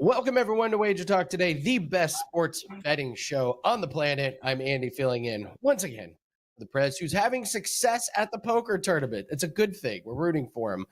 Welcome, everyone, to WagerTalk Today, the best sports betting show on the planet. I'm Andy, filling in once again the Prez, who's having success at the poker tournament. It's a good thing. We're rooting for him.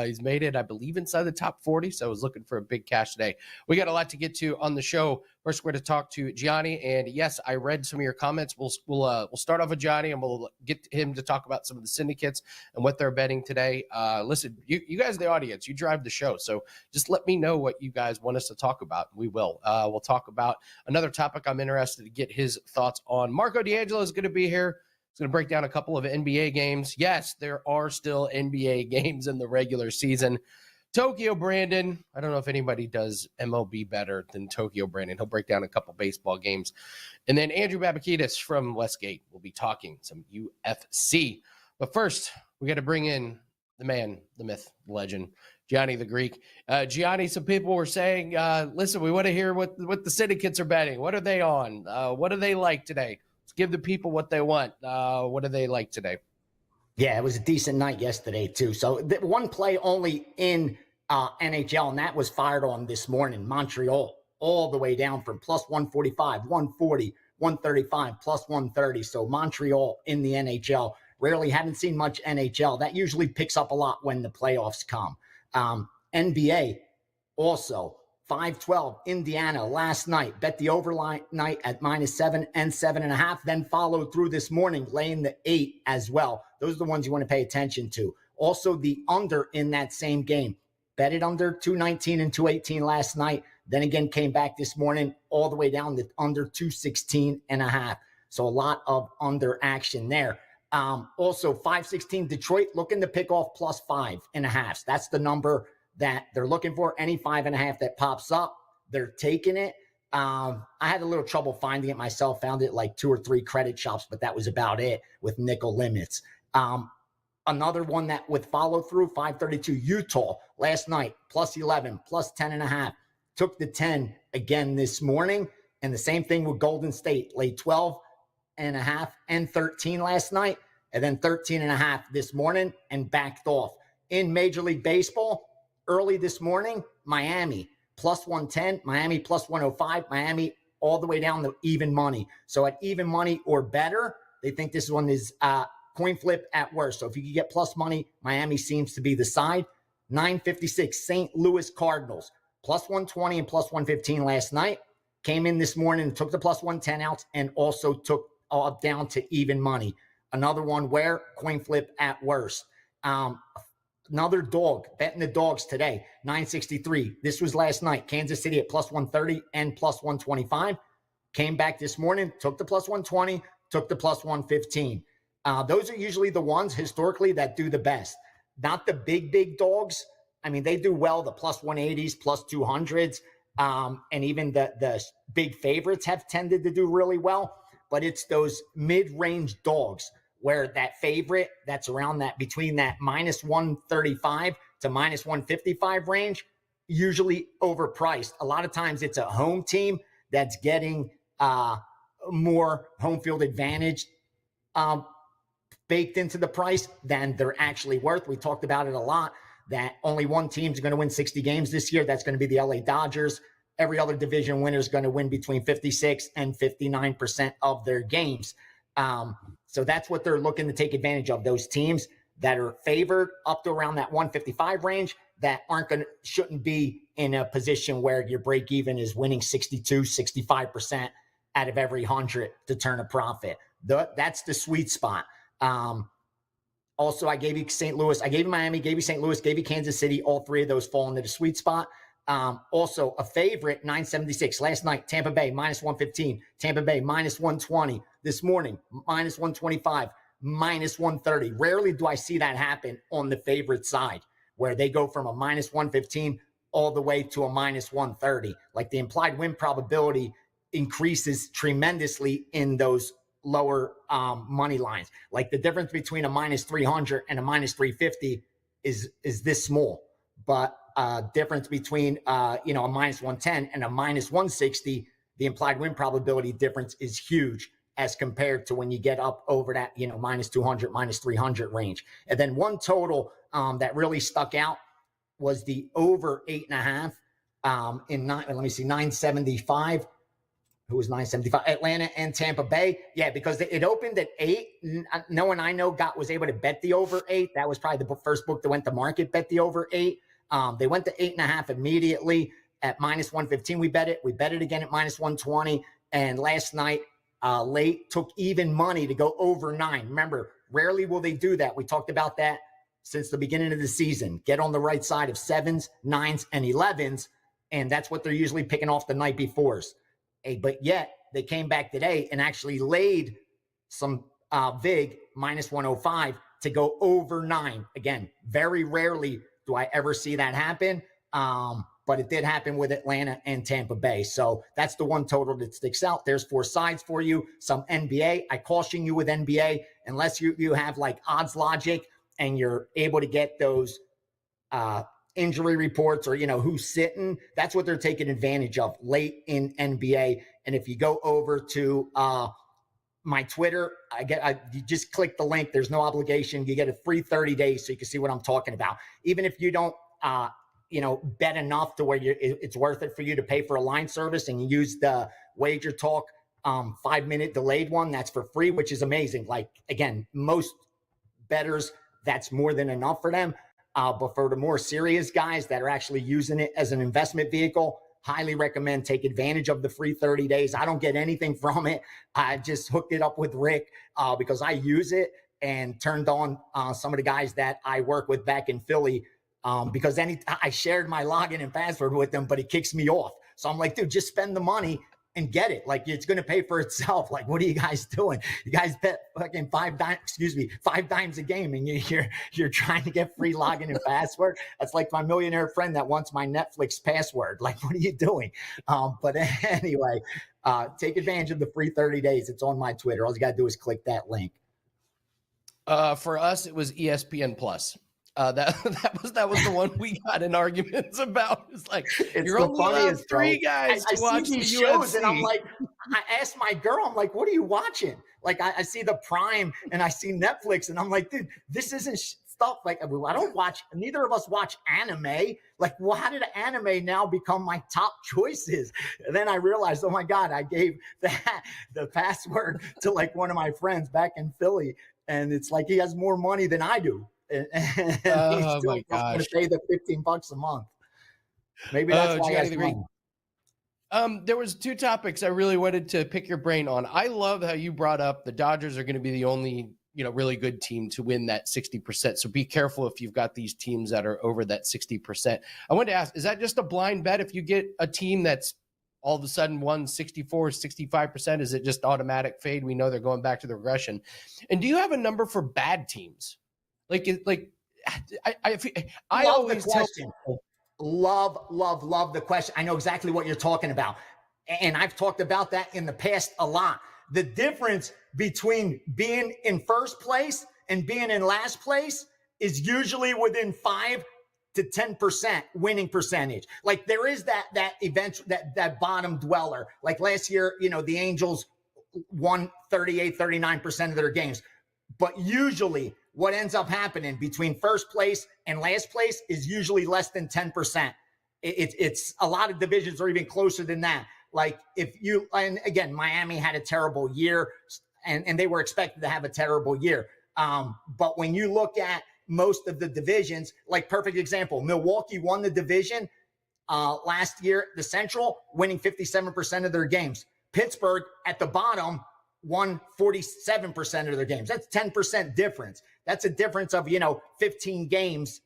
He's made it, I believe, inside the top 40, so I was looking for a big cash today. We got a lot to get to on the show. First, we're going to talk to Gianni, and yes, I read some of your comments. We'll start off with Gianni, and we'll get him to talk about some of the syndicates and what they're betting today. Listen, you guys, the audience, you drive the show, so just let me know what you guys want us to talk about. We will. We'll talk about another topic I'm interested to get his thoughts on. Marco D'Angelo is going to be here. He's going to break down a couple of NBA games. Yes, there are still NBA games in the regular season. Tokyo Brandon, I don't know if anybody does MLB better than Tokyo Brandon. He'll break down a couple baseball games. And then Andrew Babakitis from Westgate will be talking some UFC. But first, we got to bring in the man, the myth, the legend, Gianni The Greek. Gianni, some people were saying, listen, we want to hear what the syndicates are betting. What are they on? What do they like today? Let's give the people what they want. What do they like today? Yeah, it was a decent night yesterday, too. So one play only in NHL, and that was fired on this morning. Montreal, all the way down from plus 145, 140, 135, plus 130. So Montreal in the NHL. Rarely haven't seen much NHL. That usually picks up a lot when the playoffs come. NBA also. 5-12, Indiana last night. Bet the overnight night at -7 and 7.5. Then followed through this morning, laying the 8 as well. Those are the ones you want to pay attention to. Also, the under in that same game. Bet it under 219 and 218 last night. Then again, came back this morning all the way down to under 216.5. So a lot of under action there. Also, 516 Detroit looking to pick off plus 5.5. That's the number that they're looking for. Any 5.5 that pops up, they're taking it. I had a little trouble finding it myself. Found it like 2 or 3 credit shops, but that was about it with nickel limits. Another one that with follow through, 532 Utah last night, plus 11, plus 10.5. Took the 10 again this morning. And the same thing with Golden State, laid 12.5 and 13 last night, and then 13.5 this morning and backed off. In Major League Baseball, early this morning, Miami plus 110, Miami plus 105, Miami all the way down to even money. So at even money or better, they think this one is coin flip at worst. So if you can get plus money, Miami seems to be the side. 956 St. Louis Cardinals plus 120 and plus 115 last night. Came in this morning and took the plus 110 out and also took down to even money. Another one where coin flip at worst. Another dog, betting the dogs today, 963. This was last night. Kansas City at plus 130 and plus 125. Came back this morning, took the plus 120, took the plus 115. Those are usually the ones historically that do the best. Not the big dogs. I mean, they do well, the plus 180s, plus 200s. And even the big favorites have tended to do really well. But it's those mid-range dogs where that favorite that's around that between that minus 135 to minus 155 range, usually overpriced. A lot of times it's a home team that's getting more home field advantage baked into the price than they're actually worth. We talked about it a lot, that only one team's going to win 60 games this year. That's going to be the LA Dodgers. Every other division winner is going to win between 56 and 59% of their games. So that's what they're looking to take advantage of. Those teams that are favored up to around that 155 range that shouldn't be in a position where your break even is winning 62, 65% out of every 100 to turn a profit. That's the sweet spot. Also, I gave you St. Louis, I gave you Miami, gave you St. Louis, gave you Kansas City. All three of those fall into the sweet spot. Also, a favorite, 976. Last night, Tampa Bay, minus 115. Tampa Bay, minus 120. This morning, minus 125, minus 130. Rarely do I see that happen on the favorite side, where they go from a minus 115 all the way to a minus 130. Like the implied win probability increases tremendously in those lower money lines. Like the difference between a minus 300 and a minus 350 is this small. But difference between a minus 110 and a minus 160, the implied win probability difference is huge as compared to when you get up over that, minus 200, minus 300 range. And then one total that really stuck out was the over 8.5 Let me see, 975. Who was 975? Atlanta and Tampa Bay. Yeah, because it opened at 8. No one I know was able to bet the over 8. That was probably the first book that went to market, bet the over 8. They went to 8.5 immediately at -115. We bet it. We bet it again at -120. And last night, late, took even money to go over 9. Remember, rarely will they do that. We talked about that since the beginning of the season. Get on the right side of 7s, 9s, and 11s. And that's what they're usually picking off the night befores. But yet they came back today and actually laid some VIG -105 to go over 9. Again, very rarely do I ever see that happen. But it did happen with Atlanta and Tampa Bay. So that's the one total that sticks out. There's 4 sides for you. Some NBA. I caution you with NBA, unless you have like odds logic and you're able to get those injury reports or, who's sitting. That's what they're taking advantage of late in NBA. And if you go over to my Twitter, you just click the link. There's no obligation. You get a free 30 days so you can see what I'm talking about. Even if you don't, bet enough to where it's worth it for you to pay for a line service, and you use the WagerTalk 5-minute delayed one, that's for free, which is amazing. Like, again, most bettors, that's more than enough for them. But for the more serious guys that are actually using it as an investment vehicle, highly recommend take advantage of the free 30 days. I don't get anything from it. I just hooked it up with Rick because I use it, and turned on some of the guys that I work with back in Philly because I shared my login and password with them, but it kicks me off. So I'm like, dude, just spend the money and get it. Like, it's going to pay for itself. Like, what are you guys doing? You guys bet fucking 5 dimes a game, and you're trying to get free login and password. That's like my millionaire friend that wants my Netflix password. Like, what are you doing? But anyway, take advantage of the free 30 days. It's on my Twitter. All you got to do is click that link. For us, it was ESPN Plus. That was the one we got in arguments about. It's like, you're only allowed 3 guys to watch the UFC. And I'm like, I asked my girl, I'm like, what are you watching? Like, I see the Prime and I see Netflix, and I'm like, dude, this isn't stuff. Like, I don't watch. Neither of us watch anime. Like, well, how did anime now become my top choices? And then I realized, oh my God, I gave the password to like one of my friends back in Philly, and it's like he has more money than I do. And he's still going to pay the $15 a month. Maybe that's why Gianni The Greek. There was 2 topics I really wanted to pick your brain on. I love how you brought up the Dodgers are going to be the only, really good team to win that 60%. So be careful if you've got these teams that are over that 60%. I wanted to ask, is that just a blind bet? If you get a team that's all of a sudden won 64, 65%, is it just automatic fade? We know they're going back to the regression. And do you have a number for bad teams? I always tell people, love the question. I know exactly what you're talking about. And I've talked about that in the past a lot. The difference between being in first place and being in last place is usually within 5 to 10% winning percentage. Like, there is that event, that bottom dweller. Like last year, the Angels won 38, 39% of their games. But usually what ends up happening between first place and last place is usually less than 10%. It's a lot of divisions are even closer than that. Like, and again, Miami had a terrible year, and they were expected to have a terrible year. But when you look at most of the divisions, like, perfect example, Milwaukee won the division last year, the Central, winning 57% of their games. Pittsburgh at the bottom won 47% of their games. That's 10% difference. That's a difference of, 15 games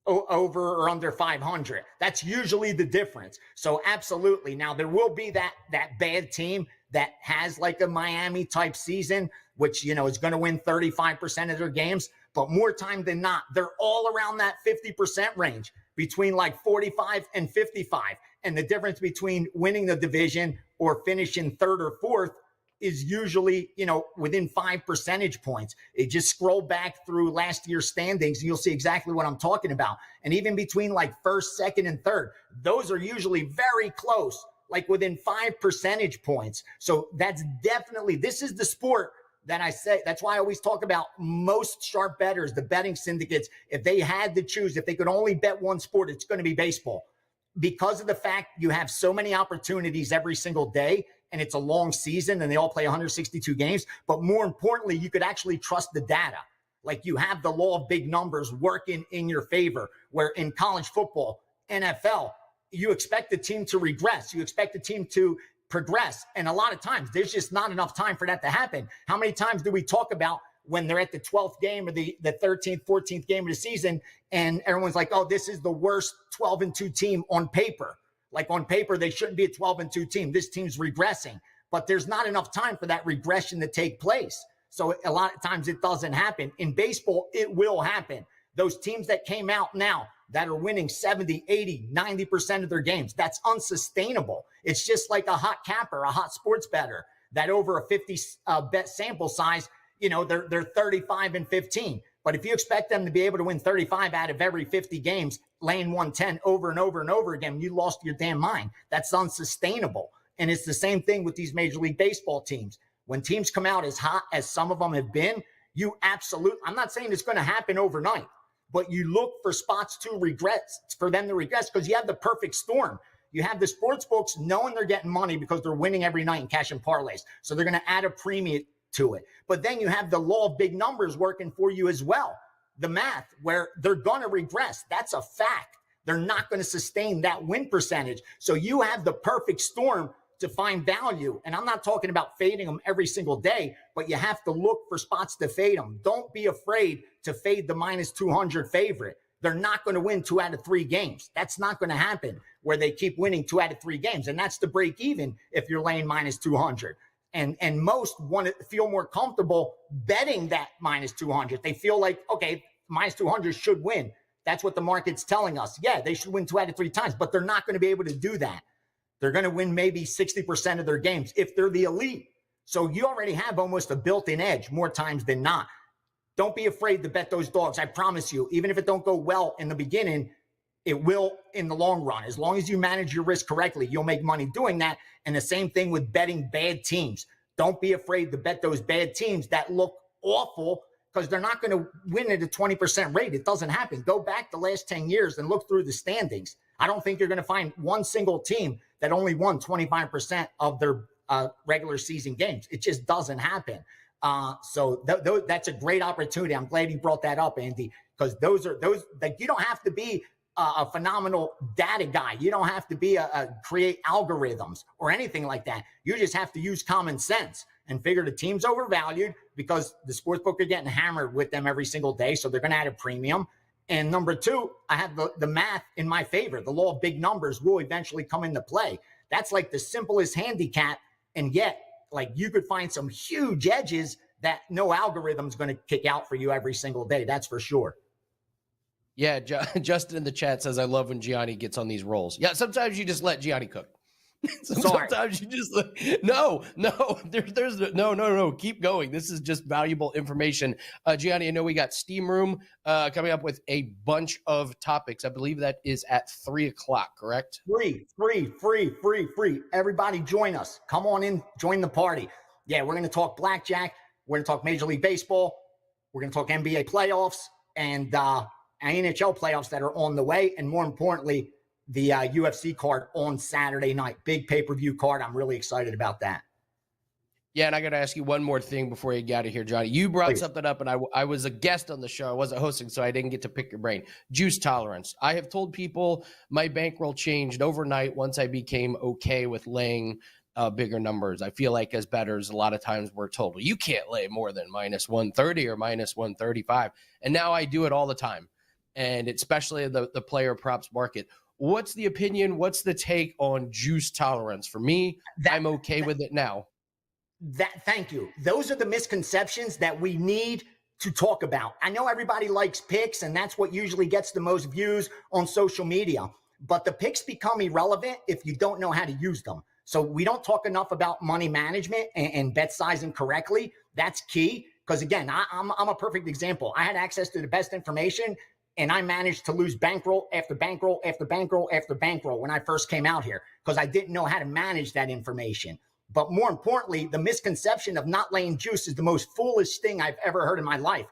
over or under 500. That's usually the difference. So absolutely. Now, there will be that bad team that has like a Miami type season, which, is going to win 35% of their games. But more time than not, they're all around that 50% range, between like 45 and 55. And the difference between winning the division or finishing 3rd or 4th is usually, within 5 percentage points. It just scroll back through last year's standings and you'll see exactly what I'm talking about. And even between like 1st, 2nd, and 3rd, those are usually very close, like within 5 percentage points. So that's definitely, this is the sport that I say. That's why I always talk about most sharp bettors, the betting syndicates. If they had to choose, if they could only bet one sport, it's going to be baseball. because of the fact you have so many opportunities every single day, and it's a long season and they all play 162 games. But more importantly, you could actually trust the data. Like, you have the law of big numbers working in your favor, where in college football, NFL, you expect the team to regress. You expect the team to progress. And a lot of times there's just not enough time for that to happen. How many times do we talk about when they're at the 12th game or the 13th, 14th game of the season, and everyone's like, oh, this is the worst 12-2 team on paper. Like, on paper, they shouldn't be a 12-2 team. This team's regressing. But there's not enough time for that regression to take place. So a lot of times it doesn't happen. In baseball, it will happen. Those teams that came out now that are winning 70, 80, 90% of their games, that's unsustainable. It's just like a hot capper, a hot sports bettor, that over a 50 bet sample size, they're 35 and 15. But if you expect them to be able to win 35 out of every 50 games, laying 110 over and over and over again, you lost your damn mind. That's unsustainable. And it's the same thing with these Major League Baseball teams. When teams come out as hot as some of them have been, I'm not saying it's going to happen overnight, but you look for spots to regress, for them to regress, because you have the perfect storm. You have the sports books knowing they're getting money because they're winning every night and cashing parlays. So they're going to add a premium to it. But then you have the law of big numbers working for you as well. The math, where they're going to regress. That's a fact. They're not going to sustain that win percentage. So you have the perfect storm to find value. And I'm not talking about fading them every single day, but you have to look for spots to fade them. Don't be afraid to fade the minus 200 favorite. They're not going to win 2 out of 3 games. That's not going to happen, where they keep winning 2 out of 3 games. And that's the break even if you're laying minus 200. And most want to feel more comfortable betting that minus 200. They feel like, okay, minus 200 should win. That's what the market's telling us. Yeah, they should win 2 out of 3 times, but they're not going to be able to do that. They're going to win maybe 60% of their games if they're the elite. So you already have almost a built-in edge more times than not. Don't be afraid to bet those dogs. I promise you, even if it don't go well in the beginning, it will in the long run. As long as you manage your risk correctly, you'll make money doing that. And the same thing with betting bad teams. Don't be afraid to bet those bad teams that look awful, because they're not going to win at a 20% rate. It doesn't happen. Go back the last 10 years and look through the standings. I don't think you're going to find one single team that only won 25% of their regular season games. It just doesn't happen. So that's a great opportunity. I'm glad you brought that up, Andy, because those like, you don't have to be a phenomenal data guy. You don't have to be create algorithms or anything like that. You just have to use common sense and figure the team's overvalued because the sportsbook are getting hammered with them every single day. So they're going to add a premium. And number 2, I have the math in my favor. The law of big numbers will eventually come into play. That's like the simplest handicap. And yet, like, you could find some huge edges that no algorithm's going to kick out for you every single day. That's for sure. Yeah, Justin in the chat says, I love when Gianni gets on these rolls. Yeah, sometimes you just let Gianni cook. Sometimes you just no, there's no. Keep going. This is just valuable information. Gianni, I know we got Steam Room coming up with a bunch of topics. I believe that is at 3:00, correct? Free. Everybody join us. Come on in, join the party. Yeah, we're going to talk blackjack. We're going to talk Major League Baseball. We're going to talk NBA playoffs and NHL playoffs that are on the way. And more importantly, the UFC card on Saturday night. Big pay-per-view card. I'm really excited about that. Yeah, and I got to ask you one more thing before you get out of here, Johnny. You brought something up, and I was a guest on the show. I wasn't hosting, so I didn't get to pick your brain. Juice tolerance. I have told people my bankroll changed overnight once I became okay with laying bigger numbers. I feel like as bettors, a lot of times we're told, well, you can't lay more than minus 130 or minus 135. And now I do it all the time, and especially the player props market. What's the opinion? What's the take on juice tolerance? For me, I'm okay with it now. Thank you. Those are the misconceptions that we need to talk about. I know everybody likes picks, and that's what usually gets the most views on social media. But the picks become irrelevant if you don't know how to use them. So we don't talk enough about money management and bet sizing correctly. That's key. Because again, I'm a perfect example. I had access to the best information, and I managed to lose bankroll after bankroll after bankroll after bankroll when I first came out here because I didn't know how to manage that information. But more importantly, the misconception of not laying juice is the most foolish thing I've ever heard in my life.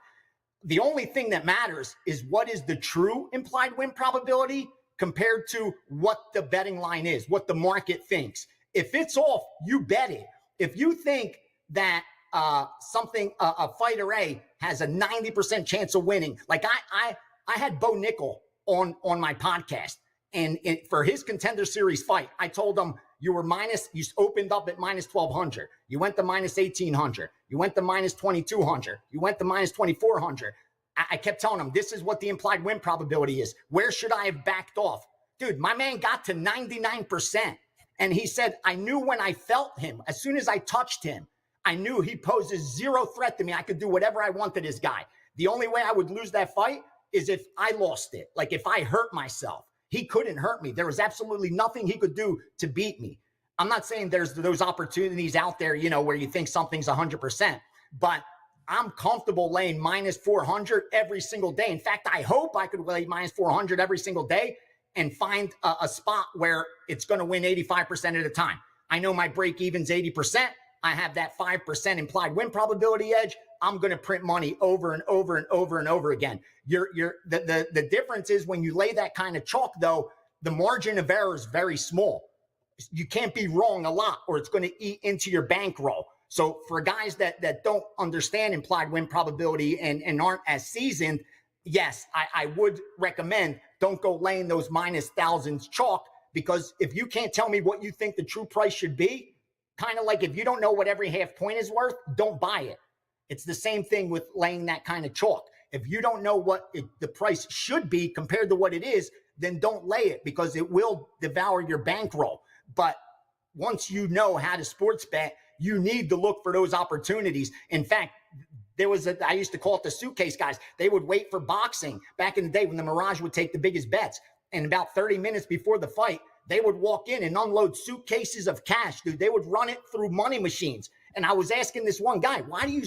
The only thing that matters is what is the true implied win probability compared to what the betting line is, what the market thinks. If it's off, you bet it. If you think that a fighter A has a 90% chance of winning, like I had Bo Nickel on my podcast, and for his Contender Series fight, I told him you opened up at minus 1,200. You went to minus 1,800. You went to minus 2,200. You went to minus 2,400. I kept telling him, this is what the implied win probability is. Where should I have backed off? Dude, my man got to 99%. And he said, I knew when I felt him, as soon as I touched him, I knew he poses zero threat to me. I could do whatever I want to this guy. The only way I would lose that fight is if I lost it. Like if I hurt myself. He couldn't hurt me. There was absolutely nothing he could do to beat me. I'm not saying there's those opportunities out there, where you think something's 100%, but I'm comfortable laying minus 400 every single day. In fact, I hope I could lay minus 400 every single day and find a spot where it's going to win 85% of the time. I know my break even's 80%. I have that 5% implied win probability edge. I'm going to print money over and over and over and over again. The difference is when you lay that kind of chalk, though, the margin of error is very small. You can't be wrong a lot or it's going to eat into your bankroll. So for guys that don't understand implied win probability and aren't as seasoned, yes, I would recommend don't go laying those minus thousands chalk, because if you can't tell me what you think the true price should be, kind of like if you don't know what every half point is worth, don't buy it. It's the same thing with laying that kind of chalk. If you don't know what the price should be compared to what it is, then don't lay it, because it will devour your bankroll. But once you know how to sports bet, you need to look for those opportunities. In fact, I used to call it the suitcase guys. They would wait for boxing back in the day when the Mirage would take the biggest bets. And about 30 minutes before the fight, they would walk in and unload suitcases of cash, dude. They would run it through money machines. And I was asking this one guy, why do you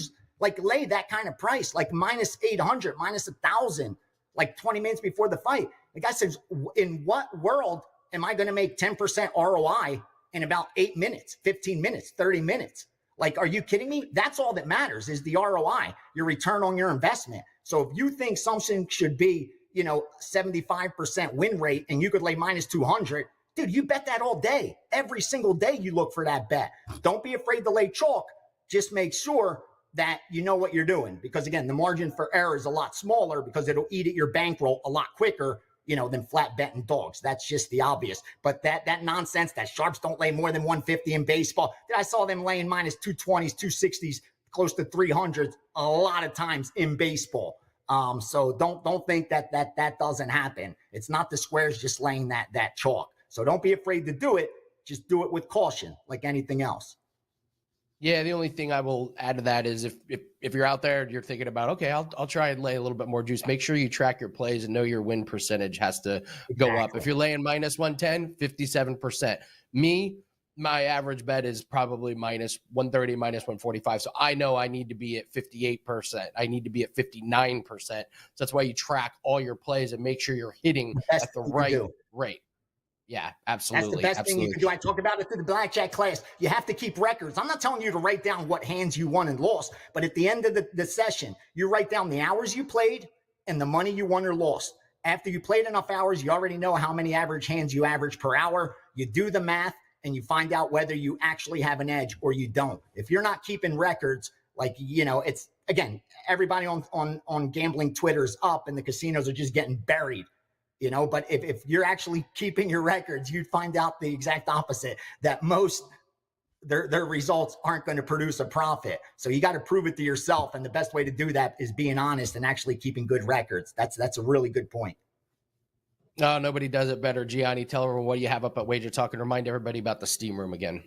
lay that kind of price, like minus 800, minus 1,000, like 20 minutes before the fight? The guy says, in what world am I going to make 10% ROI in about 8 minutes, 15 minutes, 30 minutes? Like, are you kidding me? That's all that matters is the ROI, your return on your investment. So if you think something should be, 75% win rate and you could lay minus 200, dude, you bet that all day. Every single day you look for that bet. Don't be afraid to lay chalk. Just make sure that you know what you're doing. Because again, the margin for error is a lot smaller because it'll eat at your bankroll a lot quicker, than flat betting dogs. That's just the obvious. But that nonsense that sharps don't lay more than 150 in baseball. I saw them laying minus 220s, 260s, close to 300s a lot of times in baseball. So don't think that doesn't happen. It's not the squares just laying that chalk. So don't be afraid to do it. Just do it with caution, like anything else. Yeah, the only thing I will add to that is if you're out there, you're thinking about, okay, I'll try and lay a little bit more juice. Make sure you track your plays and know your win percentage has to go up. If you're laying minus 110, 57%. My average bet is probably minus 130, minus 145. So I know I need to be at 58%. I need to be at 59%. So that's why you track all your plays and make sure you're hitting at the right rate. Yeah, absolutely. That's the best thing you can do. I talk about it through the blackjack class. You have to keep records. I'm not telling you to write down what hands you won and lost, but at the end of the session, you write down the hours you played and the money you won or lost. After you played enough hours, you already know how many average hands you average per hour. You do the math and you find out whether you actually have an edge or you don't. If you're not keeping records, it's, again, everybody on gambling Twitter's up and the casinos are just getting buried. But if you're actually keeping your records, you'd find out the exact opposite, that most their results aren't going to produce a profit. So you got to prove it to yourself. And the best way to do that is being honest and actually keeping good records. That's a really good point. No, nobody does it better. Gianni, tell everyone what you have up at WagerTalk and remind everybody about the Steam Room again.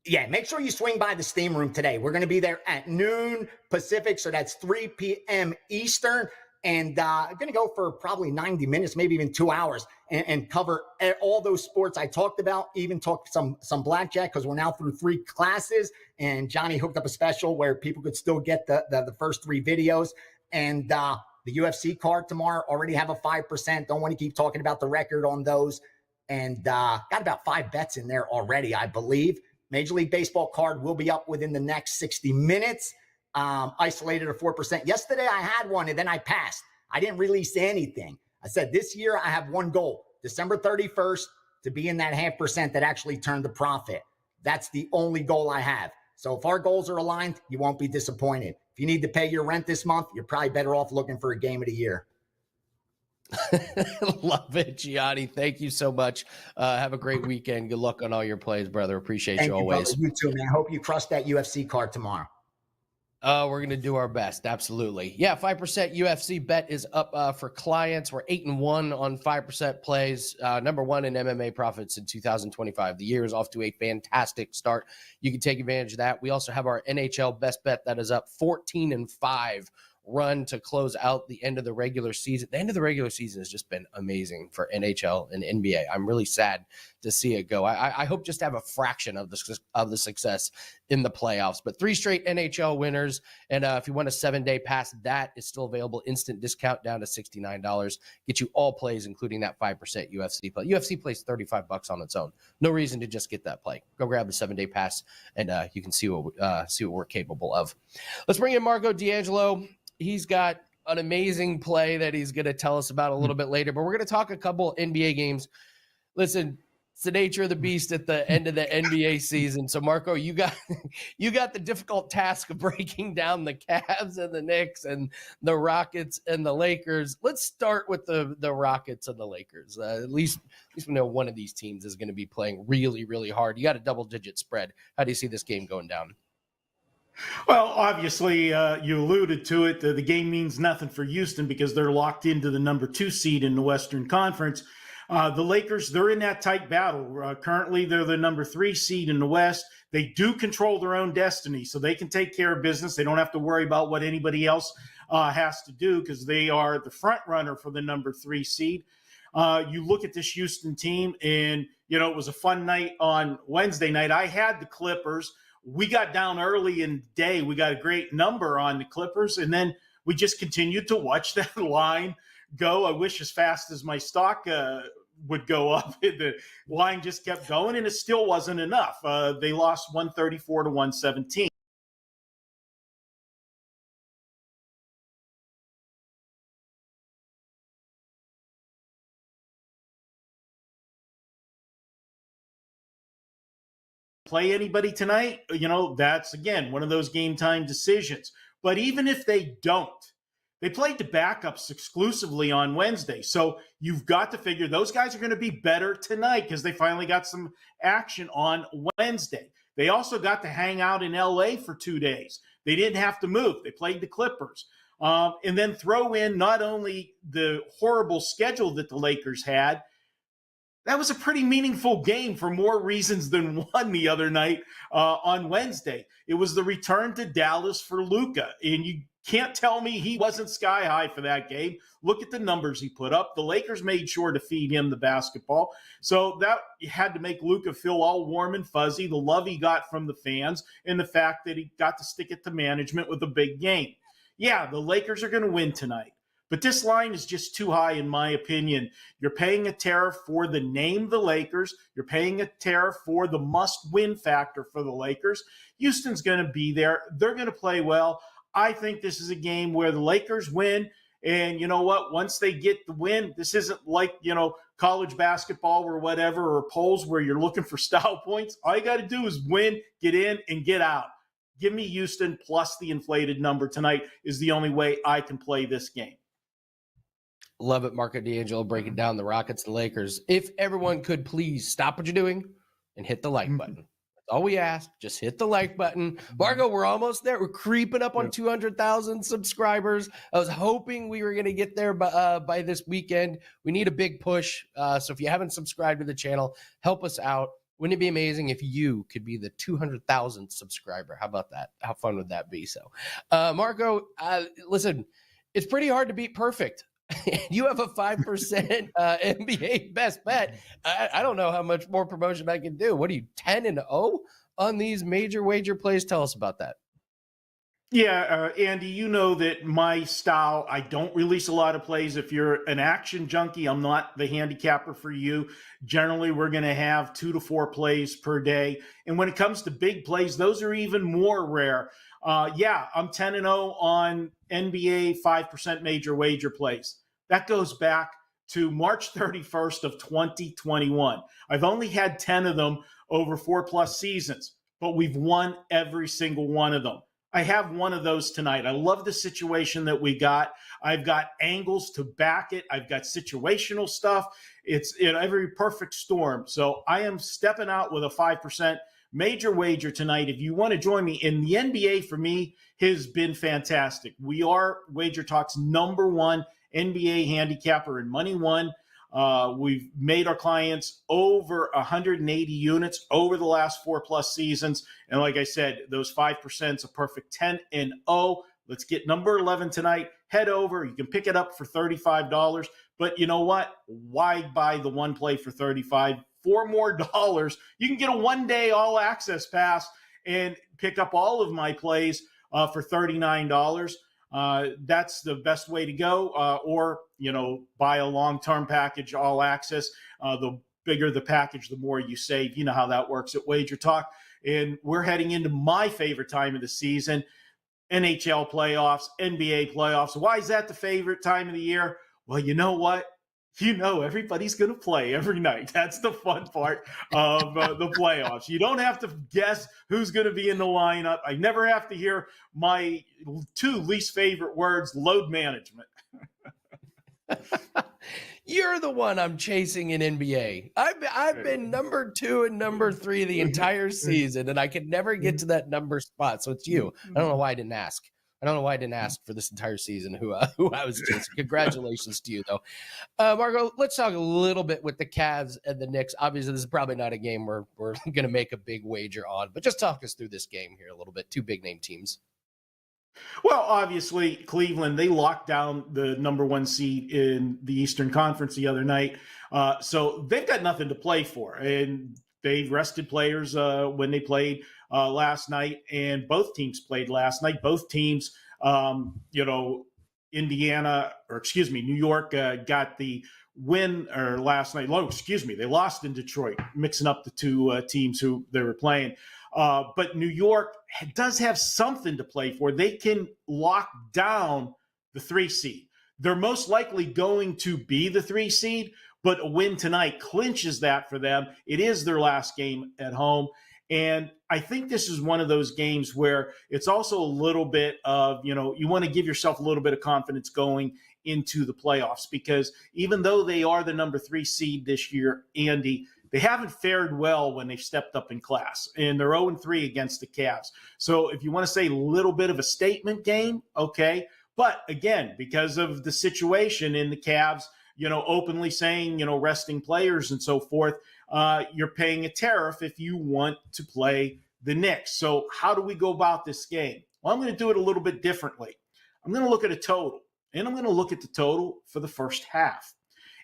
Yeah, make sure you swing by the Steam Room today. We're going to be there at noon Pacific. So that's 3 p.m. Eastern. And I'm going to go for probably 90 minutes, maybe even 2 hours, and cover all those sports I talked about, even talk some blackjack, because we're now through 3 classes. And Johnny hooked up a special where people could still get the first 3 videos. And the UFC card tomorrow already have a 5%. Don't want to keep talking about the record on those. And got about 5 bets in there already, I believe. Major League Baseball card will be up within the next 60 minutes. Isolated at 4%. Yesterday I had one and then I passed. I didn't release anything. I said this year I have one goal, December 31st to be in that 0.5% that actually turned the profit. That's the only goal I have. So if our goals are aligned, you won't be disappointed. If you need to pay your rent this month, you're probably better off looking for a game of the year. Love it, Gianni. Thank you so much. Have a great weekend. Good luck on all your plays, brother. Appreciate you always. Brother. You too, man. Hope you crush that UFC card tomorrow. We're going to do our best. Absolutely. Yeah. 5% UFC bet is up for clients. We're 8-1 on 5% plays. Number one in MMA profits in 2025. The year is off to a fantastic start. You can take advantage of that. We also have our NHL best bet that is up 14-5 run to close out the end of the regular season. The end of the regular season has just been amazing for NHL and NBA. I'm really sad to see it go. I hope just to have a fraction of the success in the playoffs. But 3 straight NHL winners, and if you want a 7-day pass, that is still available. Instant discount down to $69. Get you all plays, including that 5% UFC play. UFC plays $35 on its own. No reason to just get that play. Go grab the 7-day pass, and you can see what we're capable of. Let's bring in Marco D'Angelo. He's got an amazing play that he's going to tell us about a little bit later, but we're going to talk a couple NBA games. Listen, it's the nature of the beast at the end of the NBA season. So Marco, you got the difficult task of breaking down the Cavs and the Knicks and the Rockets and the Lakers. Let's start with the Rockets and the Lakers. At least we know one of these teams is going to be playing really, really hard. You got a double-digit spread. How do you see this game going down? Well, obviously, you alluded to it. The game means nothing for Houston because they're locked into the number 2 seed in the Western Conference. The Lakers, they're in that tight battle. Currently, they're the number 3 seed in the West. They do control their own destiny, so they can take care of business. They don't have to worry about what anybody else has to do because they are the front runner for the number 3 seed. You look at this Houston team, and, it was a fun night on Wednesday night. I had the Clippers. We got down early in the day. We got a great number on the Clippers, and then we just continued to watch that line go. I wish as fast as my stock would go up. The line just kept going, and it still wasn't enough. They lost 134 to 117. Play anybody tonight, that's, again, one of those game time decisions. But even if they don't, they played the backups exclusively on Wednesday. So you've got to figure those guys are going to be better tonight because they finally got some action on Wednesday. They also got to hang out in LA for 2 days. They didn't have to move. They played the Clippers. And then throw in not only the horrible schedule that the Lakers had, that was a pretty meaningful game for more reasons than one the other night on Wednesday. It was the return to Dallas for Luka, and you can't tell me he wasn't sky high for that game. Look at the numbers he put up. The Lakers made sure to feed him the basketball. So that had to make Luka feel all warm and fuzzy, the love he got from the fans, and the fact that he got to stick it to management with a big game. Yeah, the Lakers are going to win tonight. But this line is just too high, in my opinion. You're paying a tariff for the name the Lakers. You're paying a tariff for the must-win factor for the Lakers. Houston's going to be there. They're going to play well. I think this is a game where the Lakers win. And you know what? Once they get the win, this isn't like, college basketball or whatever, or polls where you're looking for style points. All you got to do is win, get in, and get out. Give me Houston plus the inflated number tonight is the only way I can play this game. Love it, Marco D'Angelo breaking down the Rockets and Lakers. If everyone could please stop what you're doing and hit the like button. That's all we ask. Just hit the like button. Marco, we're almost there. We're creeping up on 200,000 subscribers. I was hoping we were going to get there by this weekend. We need a big push. So if you haven't subscribed to the channel, help us out. Wouldn't it be amazing if you could be the 200,000th subscriber? How about that? How fun would that be? So, Marco, listen, it's pretty hard to beat perfect. You have a 5% NBA best bet. I don't know how much more promotion I can do. What are you, 10-0 on these major wager plays? Tell us about that. Yeah, Andy, you know that my style, I don't release a lot of plays. If you're an action junkie, I'm not the handicapper for you. Generally, we're going to have 2 to 4 plays per day. And when it comes to big plays, those are even more rare. Yeah, I'm 10-0 on NBA 5% major wager plays. That goes back to March 31st of 2021. I've only had 10 of them over 4+ seasons, but we've won every single one of them. I have one of those tonight. I love the situation that we got. I've got angles to back it. I've got situational stuff. It's in every perfect storm. So I am stepping out with a 5% major wager tonight. If you want to join me in the NBA, for me, has been fantastic. We are WagerTalk's #1 NBA handicapper in Money One. We've made our clients over 180 units over the last 4+ seasons. And like I said, those 5% is a perfect 10-0. Let's get number 11 tonight. Head over. You can pick it up for $35. But you know what? Why buy the one play for $35? $4 more. You can get a one-day all-access pass and pick up all of my plays for $39. That's the best way to go. Or, buy a long-term package, all access. The bigger the package, the more you save. You know how that works at WagerTalk. And we're heading into my favorite time of the season, NHL playoffs, NBA playoffs. Why is that the favorite time of the year? Well, you know what? Everybody's going to play every night. That's the fun part of the playoffs. You don't have to guess who's going to be in the lineup. I never have to hear my 2 least favorite words, load management. You're the one I'm chasing in NBA. I've been number 2 and number 3 the entire season, and I could never get to that number spot. So it's you. I don't know why I didn't ask. For this entire season who I was chasing. Congratulations to you, though. Margo, let's talk a little bit with the Cavs and the Knicks. Obviously, this is probably not a game we're going to make a big wager on, but just talk us through this game here a little bit. 2 big-name teams. Well, obviously, Cleveland, they locked down the #1 seed in the Eastern Conference the other night. So they've got nothing to play for. And they rested players when they played last night. And both teams played last night. Both teams, New York got the win last night. They lost in Detroit, mixing up the 2 teams who they were playing. But New York does have something to play for. They can lock down the 3 seed. They're most likely going to be the 3 seed, but a win tonight clinches that for them. It is their last game at home. And I think this is one of those games where it's also a little bit of, you want to give yourself a little bit of confidence going into the playoffs, because even though they are the #3 seed this year, Andy, they haven't fared well when they've stepped up in class, and they're 0-3 against the Cavs. So if you want to say a little bit of a statement game, okay. But again, because of the situation in the Cavs, openly saying, resting players and so forth, you're paying a tariff if you want to play the Knicks. So how do we go about this game? Well, I'm going to do it a little bit differently. I'm going to look at a total, and I'm going to look at the total for the first half.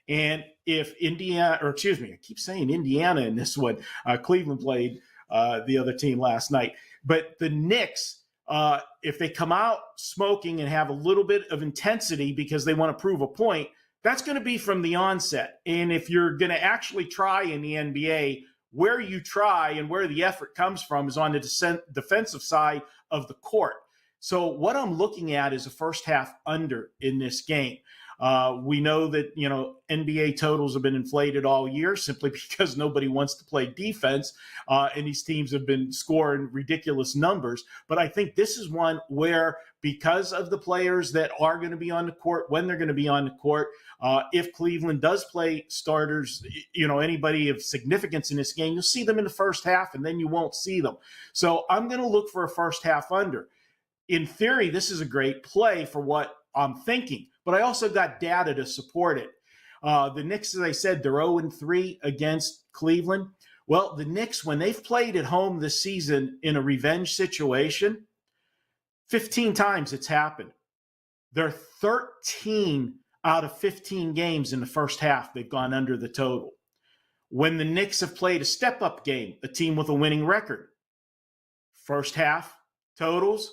And if I keep saying Indiana in this one. Cleveland played the other team last night. But the Knicks, if they come out smoking and have a little bit of intensity because they want to prove a point, that's going to be from the onset. And if you're going to actually try in the NBA, where you try and where the effort comes from is on the defensive side of the court. So what I'm looking at is a first half under in this game. We know that, NBA totals have been inflated all year simply because nobody wants to play defense, and these teams have been scoring ridiculous numbers. But I think this is one where, because of the players that are going to be on the court, when they're going to be on the court, if Cleveland does play starters, anybody of significance in this game, you'll see them in the first half, and then you won't see them. So I'm going to look for a first half under. In theory, this is a great play for what I'm thinking, but I also got data to support it. The Knicks, as I said, they're 0-3 against Cleveland. Well, the Knicks, when they've played at home this season in a revenge situation, 15 times it's happened. They're 13 out of 15 games in the first half they've gone under the total. When the Knicks have played a step-up game, a team with a winning record, first half totals,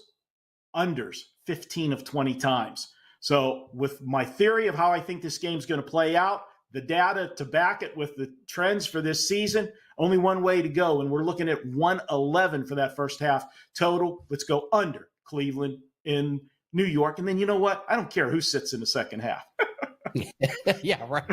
unders 15 of 20 times. So with my theory of how I think this game's going to play out, the data to back it with the trends for this season, only one way to go. And we're looking at 111 for that first half total. Let's go under Cleveland in New York. And then you know what? I don't care who sits in the second half. Yeah, right.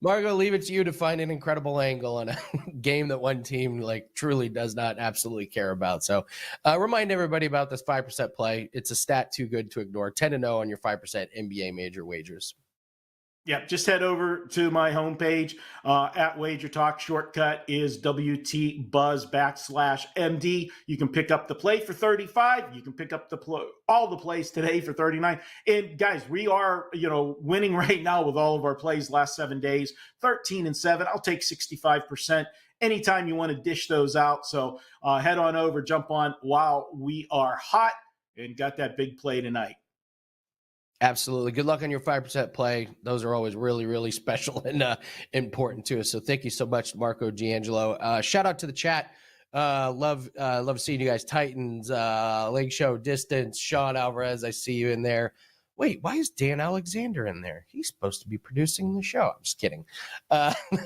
Margo, leave it to you to find an incredible angle on a game that one team like truly does not absolutely care about. So remind everybody about this 5% play. It's a stat too good to ignore. 10-0 on your 5% NBA major wagers. Yeah, just head over to my homepage at WagerTalk. Shortcut is WTBuzz /MD. You can pick up the play for 35. You can pick up all the plays today for 39. And guys, we are winning right now with all of our plays last 7 days, 13-7. I'll take 65%. Anytime you want to dish those out. So head on over, jump on while we are hot, and got that big play tonight. Absolutely. Good luck on your 5% play. Those are always really, really special and important to us. So thank you so much, Marco D'Angelo. Shout out to the chat. Love seeing you guys. Titans, Lake Show, Distance, Sean Alvarez. I see you in there. Wait, why is Dan Alexander in there? He's supposed to be producing the show. I'm just kidding.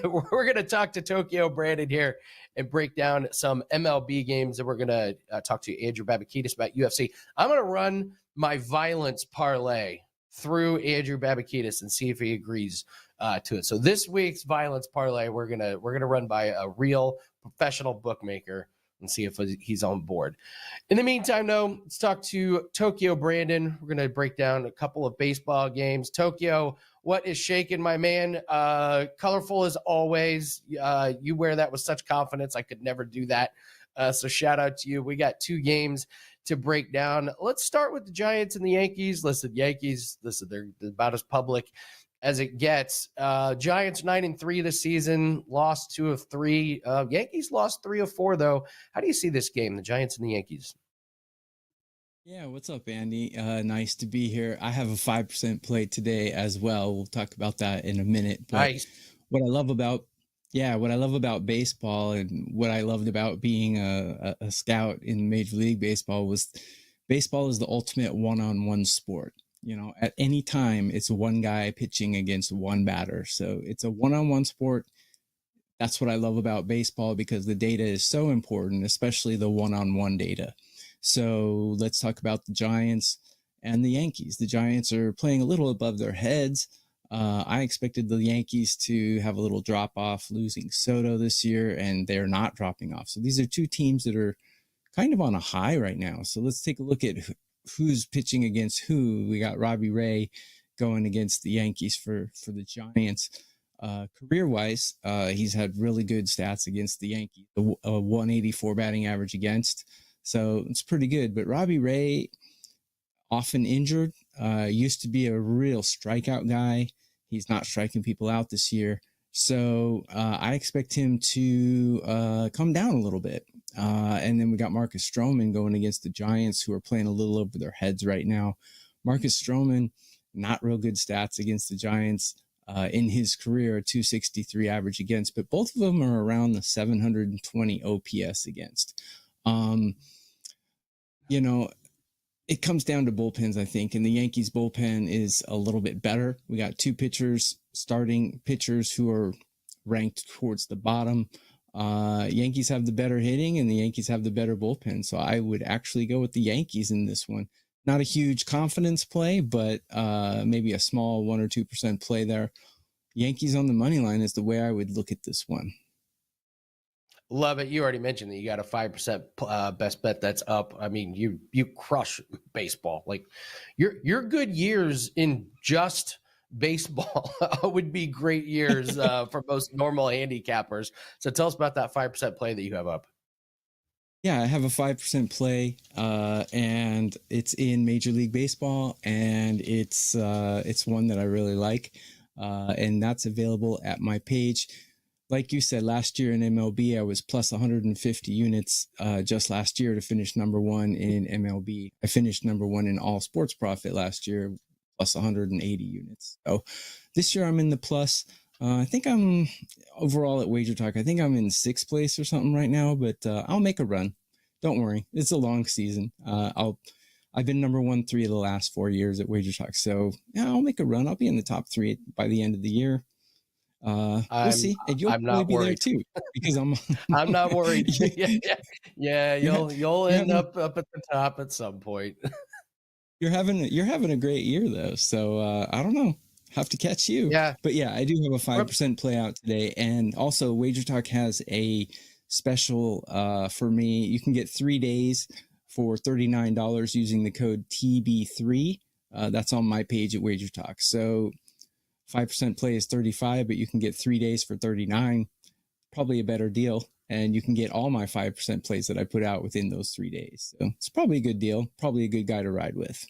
We're going to talk to Tokyo Brandon here and break down some MLB games. And we're going to talk to Andrew Babakitis about UFC. I'm going to run my violence parlay through Andrew Babakitis and see if he agrees to it. So this week's violence parlay, we're gonna run by a real professional bookmaker and see if he's on board. In the meantime, though, let's talk to Tokyo Brandon. We're gonna break down a couple of baseball games. Tokyo, what is shaking, my man? Colorful as always. You wear that with such confidence. I could never do that. So shout out to you. We got 2 games to break down. Let's start with the Giants and the Yankees. Yankees, they're about as public as it gets. Giants 9-3 this season, lost 2 of 3. Yankees lost 3 of 4, though. How do you see this game, the Giants and the Yankees? Yeah, what's up, Andy? Nice to be here. I have a 5% play today as well. We'll talk about that in a minute. But nice. What I love about baseball and what I loved about being a scout in Major League Baseball was baseball is the ultimate one-on-one sport. At any time, it's one guy pitching against one batter. So it's a one-on-one sport. That's what I love about baseball because the data is so important, especially the one-on-one data. So let's talk about the Giants and the Yankees. The Giants are playing a little above their heads. I expected the Yankees to have a little drop off, losing Soto this year, and they're not dropping off. So these are 2 teams that are kind of on a high right now. So let's take a look at who's pitching against who. We got Robbie Ray going against the Yankees for the Giants. Career-wise, he's had really good stats against the Yankees, a 184 batting average against. So it's pretty good. But Robbie Ray, often injured, used to be a real strikeout guy. He's not striking people out this year. So I expect him to come down a little bit. And then we got Marcus Stroman going against the Giants, who are playing a little over their heads right now. Marcus Stroman, not real good stats against the Giants in his career, a 263 average against, but both of them are around the 720 OPS against. It comes down to bullpens, I think, and the Yankees bullpen is a little bit better. We got 2 starting pitchers who are ranked towards the bottom. Yankees have the better hitting and the Yankees have the better bullpen. So I would actually go with the Yankees in this one. Not a huge confidence play, but maybe a small 1 or 2% play there. Yankees on the money line is the way I would look at this one. Love it. You already mentioned that you got a 5% best bet that's up. I mean, you crush baseball. Like your good years in just baseball would be great years for most normal handicappers. So tell us about that 5% play that you have up. Yeah, I have a 5% play, and it's in Major League Baseball, and it's one that I really like, and that's available at my page. Like you said, last year in MLB, I was plus 150 units just last year to finish number 1 in MLB. I finished number 1 in all sports profit last year, plus 180 units. So this year I'm in the plus. I think I'm overall at WagerTalk. I think I'm in 6th place or something right now, but I'll make a run. Don't worry. It's a long season. I've been number 1 3 of the last 4 years at WagerTalk. So yeah, I'll make a run. I'll be in the top 3 by the end of the year. We'll see. And you'll probably be there too, because I'm not worried. Yeah. You'll end up at the top at some point. You're having a great year though. So I don't know. Have to catch you. Yeah. But yeah, I do have a 5% play out today. And also WagerTalk has a special for me. You can get 3 days for $39 using the code TB3. That's on my page at WagerTalk. So 5% play is 35, but you can get 3 days for 39. Probably a better deal. And you can get all my 5% plays that I put out within those 3 days. So it's probably a good deal. Probably a good guy to ride with.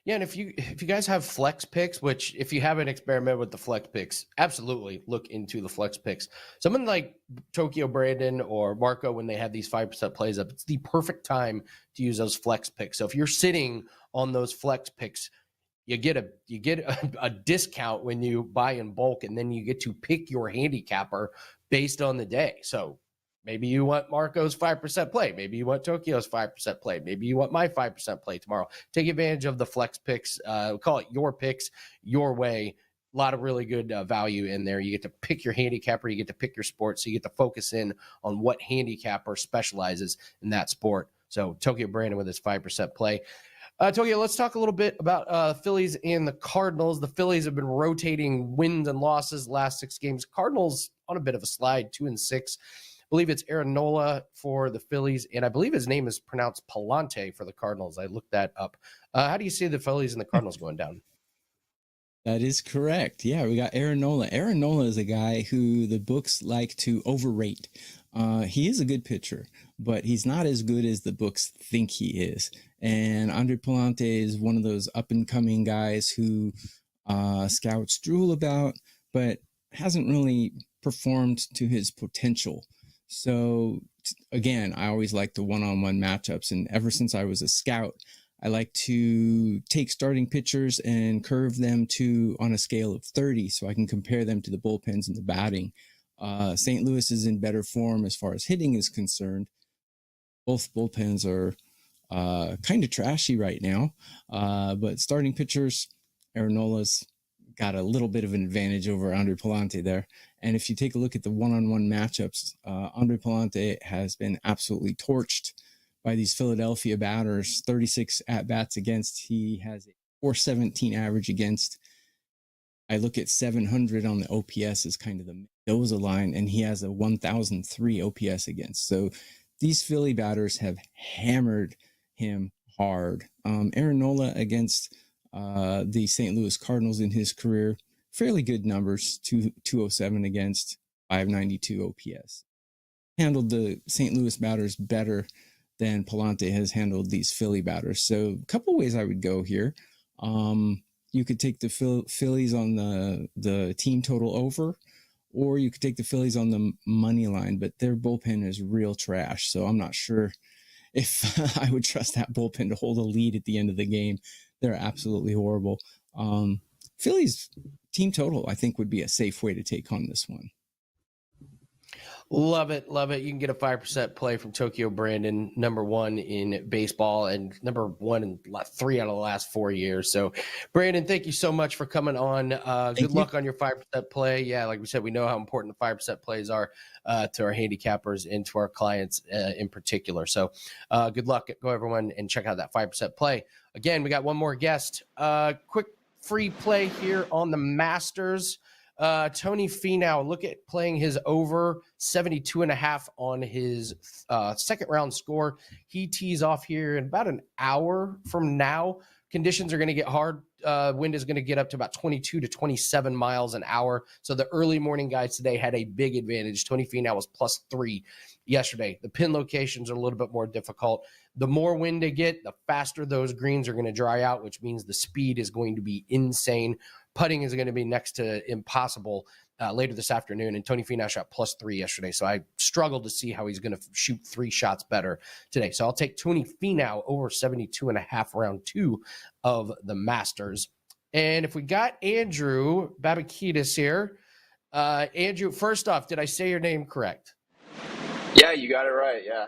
Yeah, and if you guys have flex picks, which if you haven't experimented with the flex picks, absolutely look into the flex picks. Someone like Tokyo Brandon or Marco, when they have these 5% plays up, it's the perfect time to use those flex picks. So if you're sitting on those flex picks, you get a discount when you buy in bulk, and then you get to pick your handicapper based on the day. So maybe you want Marco's 5% play. Maybe you want Tokyo's 5% play. Maybe you want my 5% play tomorrow. Take advantage of the flex picks. Call it your picks, your way. A lot of really good value in there. You get to pick your handicapper. You get to pick your sport. So you get to focus in on what handicapper specializes in that sport. So Tokyo Brandon with his 5% play. Tokyo, let's talk a little bit about Phillies and the Cardinals. The Phillies have been rotating wins and losses the last 6 games. Cardinals on a bit of a slide, 2-6. I believe it's Aaron Nola for the Phillies, and I believe his name is pronounced Palante for the Cardinals. I looked that up. How do you see the Phillies and the Cardinals going down? That is correct. Yeah, we got Aaron Nola. Aaron Nola is a guy who the books like to overrate. He is a good pitcher, but he's not as good as the books think he is. And Andre Palante is one of those up-and-coming guys who scouts drool about, but hasn't really performed to his potential. So, again, I always like the one-on-one matchups. And ever since I was a scout, I like to take starting pitchers and curve them on a scale of 30 so I can compare them to the bullpens and the batting. St. Louis is in better form as far as hitting is concerned. Both bullpens are kind of trashy right now, but starting pitchers, Aaron Nola's got a little bit of an advantage over Andre Palante there. And if you take a look at the one-on-one matchups, Andre Palante has been absolutely torched by these Philadelphia batters. 36 at-bats against. He has a 417 average against. I look at 700 on the OPS as kind of the Mendoza line, and he has a 1003 OPS against. So these Philly batters have hammered him hard. Aaron Nola against the St. Louis Cardinals in his career, fairly good numbers, 207 against, 592 OPS. Handled the St. Louis batters better than Palante has handled these Philly batters. So a couple ways I would go here. You could take the Phillies on the team total over, or you could take the Phillies on the money line, but their bullpen is real trash. So I'm not sure if I would trust that bullpen to hold a lead at the end of the game. They're absolutely horrible. Phillies team total, I think, would be a safe way to take on this one. Love it. Love it. You can get a 5% play from Tokyo Brandon, number 1 in baseball and number 1 in 3 out of the last 4 years. So, Brandon, thank you so much for coming on. Good luck on your 5% play. Yeah, like we said, we know how important the 5% plays are to our handicappers and to our clients in particular. So, good luck. Go, everyone, and check out that 5% play. Again, we got one more guest. Quick free play here on the Masters. Tony Finau, look at playing his over 72.5 on his second round score. He tees off here in about an hour from now. Conditions are going to get hard. Wind is going to get up to about 22 to 27 miles an hour. So the early morning guys today had a big advantage. Tony Finau was +3 yesterday. The pin locations are a little bit more difficult. The more wind they get, the faster those greens are going to dry out, which means the speed is going to be insane. Putting is going to be next to impossible later this afternoon. And Tony Finau shot +3 yesterday. So I struggled to see how he's going to shoot 3 shots better today. So I'll take Tony Finau over 72.5 round 2 of the Masters. And if we got Andrew Babakitis here, Andrew, first off, did I say your name correct? Yeah, you got it right. Yeah,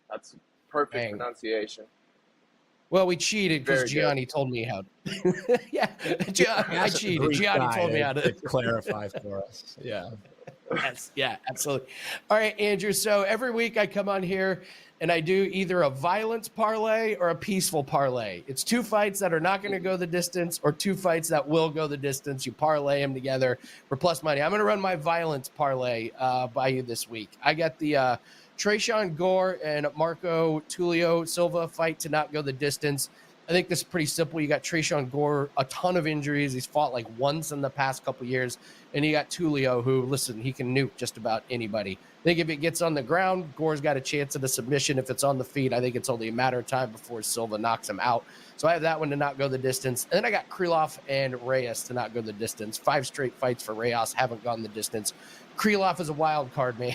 that's perfect pronunciation. Well, we cheated because Gianni told me how. Yeah, I cheated. Gianni told me how to clarify for us. Yeah. Yes, yeah, absolutely. All right, Andrew. So every week I come on here and I do either a violence parlay or a peaceful parlay. It's two fights that are not going to go the distance or two fights that will go the distance. You parlay them together for plus money. I'm going to run my violence parlay by you this week. I got the Tresean Gore and Marco Tulio Silva fight to not go the distance. I think this is pretty simple. You got Tresean Gore, a ton of injuries. He's fought like once in the past couple of years. And you got Tulio, who, listen, he can nuke just about anybody. I think if it gets on the ground, Gore's got a chance at a submission. If it's on the feet, I think it's only a matter of time before Silva knocks him out. So I have that one to not go the distance. And then I got Krylov and Reyes to not go the distance. 5 straight fights for Reyes haven't gone the distance. Krylov is a wild card, man.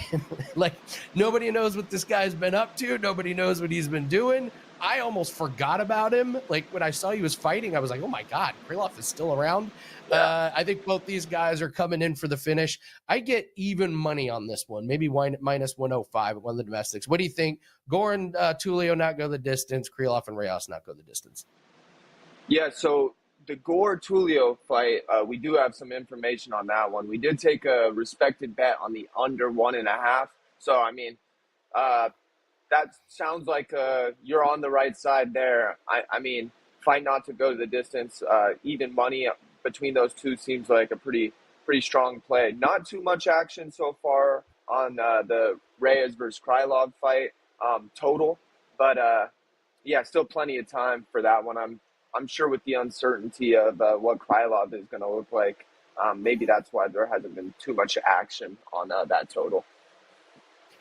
Like, nobody knows what this guy's been up to. Nobody knows what he's been doing. I almost forgot about him. Like, when I saw he was fighting, I was like, oh my God, Krylov is still around. Yeah. I think both these guys are coming in for the finish. I get even money on this one, maybe minus 105 at one of the domestics. What do you think? Gore and Tulio not go the distance, Krylov and Reyes not go the distance. Yeah, so the Gore-Tulio fight, we do have some information on that one. We did take a respected bet on the under 1.5. So, I mean, that sounds like you're on the right side there. I mean, fight not to go to the distance. Even money between those two seems like a pretty strong play. Not too much action so far on the Reyes versus Krylov fight total, but yeah, still plenty of time for that one. I'm sure with the uncertainty of what Krylov is going to look like, maybe that's why there hasn't been too much action on that total.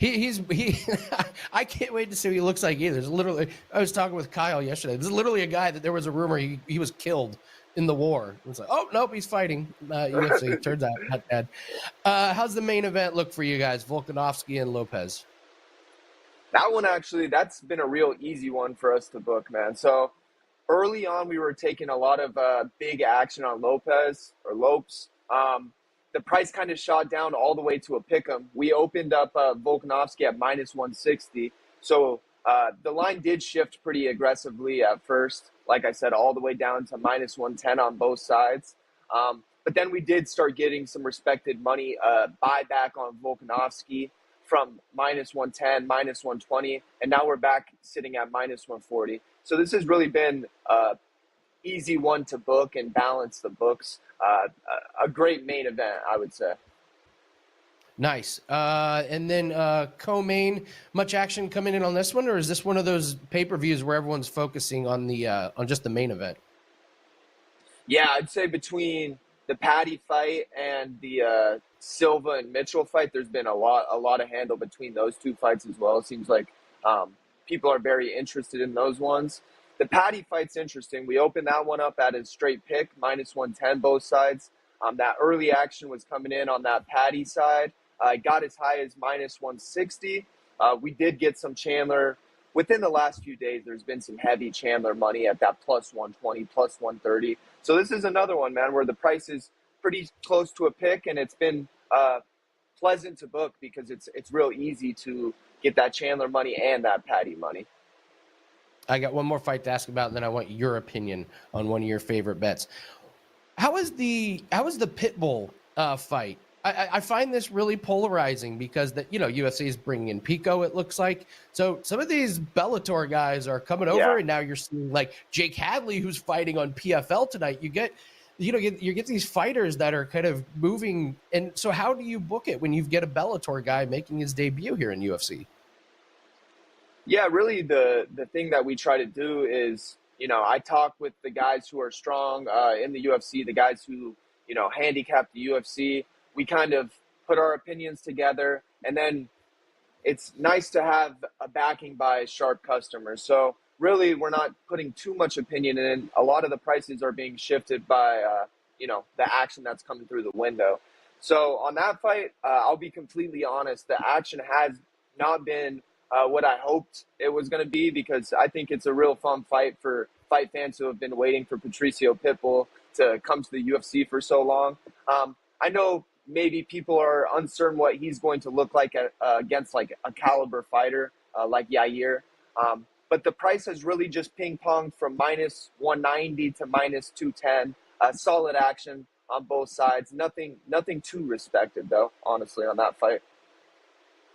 I can't wait to see what he looks like either. There's literally, I was talking with Kyle yesterday. There's literally a guy that there was a rumor he was killed in the war. It's like, oh nope, he's fighting UFC. Turns out not bad. How's the main event look for you guys? Volkanovski and Lopez. That one actually, that's been a real easy one for us to book, man. So early on, we were taking a lot of big action on Lopez or Lopes. The price kind of shot down all the way to a pick'em. We opened up Volkanovski at minus 160. So the line did shift pretty aggressively at first. Like I said, all the way down to minus 110 on both sides. But then we did start getting some respected money buyback on Volkanovski from minus 110, minus 120. And now we're back sitting at minus 140. So this has really been easy one to book and balance the books. A great main event, I would say. Nice. And then co-main, much action coming in on this one, or is this one of those pay-per-views where everyone's focusing on the on just the main event? Yeah, I'd say between the Patty fight and the Silva and Mitchell fight, there's been a lot of handle between those two fights as well. It seems like people are very interested in those ones. The Patty fight's interesting. We opened that one up at a straight pick, minus 110 both sides. That early action was coming in on that Patty side. Got as high as minus 160. We did get some Chandler. Within the last few days, there's been some heavy Chandler money at that plus 120, plus 130. So this is another one, man, where the price is pretty close to a pick, and it's been pleasant to book because it's real easy to get that Chandler money and that Patty money. I got one more fight to ask about, and then I want your opinion on one of your favorite bets. How was the Pitbull fight? I find this really polarizing because UFC is bringing in Pico, it looks like. So some of these Bellator guys are coming over, and now you're seeing like Jake Hadley, who's fighting on PFL tonight. You get these fighters that are kind of moving. And so how do you book it when you get a Bellator guy making his debut here in UFC? Yeah, really the thing that we try to do is, I talk with the guys who are strong in the UFC, the guys who, handicap the UFC. We kind of put our opinions together, and then it's nice to have a backing by sharp customers. So really, we're not putting too much opinion in. A lot of the prices are being shifted by, the action that's coming through the window. So on that fight, I'll be completely honest, the action has not been what I hoped it was going to be, because I think it's a real fun fight for fight fans who have been waiting for Patricio Pitbull to come to the UFC for so long. I know maybe people are uncertain what he's going to look like against like a caliber fighter like Yair. But the price has really just ping-ponged from minus 190 to minus 210. Solid action on both sides. Nothing too respected though, honestly, on that fight.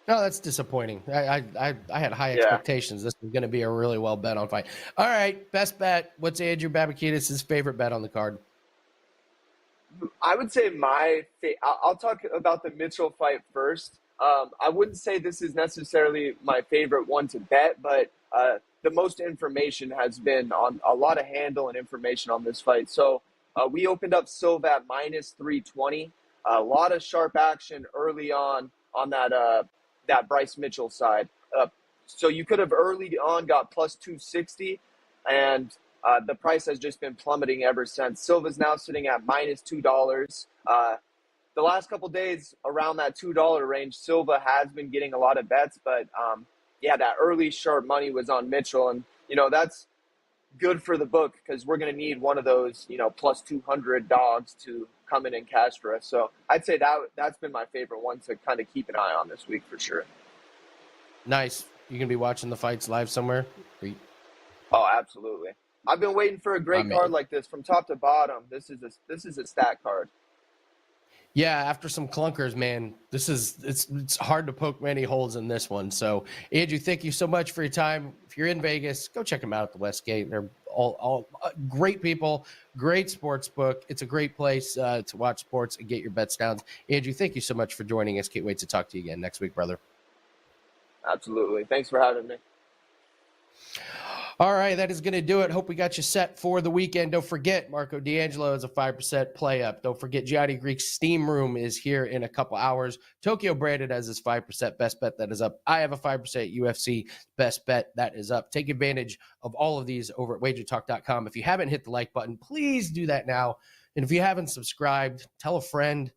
No, that's disappointing. I had high expectations. This was going to be a really well bet on fight. All right, best bet. What's Andrew Babakitis' favorite bet on the card? I would say I'll talk about the Mitchell fight first. I wouldn't say this is necessarily my favorite one to bet, but the most information has been on a lot of handle and information on this fight. So we opened up Silva at minus 320. A lot of sharp action early on that Bryce Mitchell side. So you could have early on got plus 260, and the price has just been plummeting ever since. Silva's now sitting at minus $2. The last couple days around that $2 range, Silva has been getting a lot of bets, but that early sharp money was on Mitchell, and that's good for the book because we're going to need one of those plus 200 dogs to come in and cash for us. So I'd say that's been my favorite one to kind of keep an eye on this week for sure. Nice. You gonna be watching the fights live somewhere? Oh, absolutely. I've been waiting for a great card like this from top to bottom. This is a stat card. Yeah, after some clunkers, man, it's hard to poke many holes in this one. So, Andrew, thank you so much for your time. If you're in Vegas, go check them out at the Westgate. They're all great people, great sports book. It's a great place to watch sports and get your bets down. Andrew, thank you so much for joining us. Can't wait to talk to you again next week, brother. Absolutely. Thanks for having me. All right, that is going to do it. Hope we got you set for the weekend. Don't forget, Marco D'Angelo is a 5% play up. Don't forget, Gianni The Greek's Steam Room is here in a couple hours. Tokyo Branded has his 5% best bet that is up. I have a 5% UFC best bet that is up. Take advantage of all of these over at WagerTalk.com. If you haven't hit the like button, please do that now. And if you haven't subscribed, tell a friend.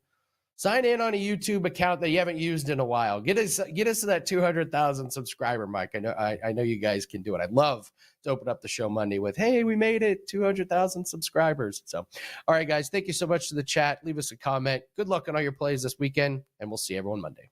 Sign in on a YouTube account that you haven't used in a while. Get us to that 200,000 subscriber mark. I know you guys can do it. I'd love to open up the show Monday with, hey, we made it, 200,000 subscribers. So, all right, guys, thank you so much to the chat. Leave us a comment. Good luck on all your plays this weekend, and we'll see everyone Monday.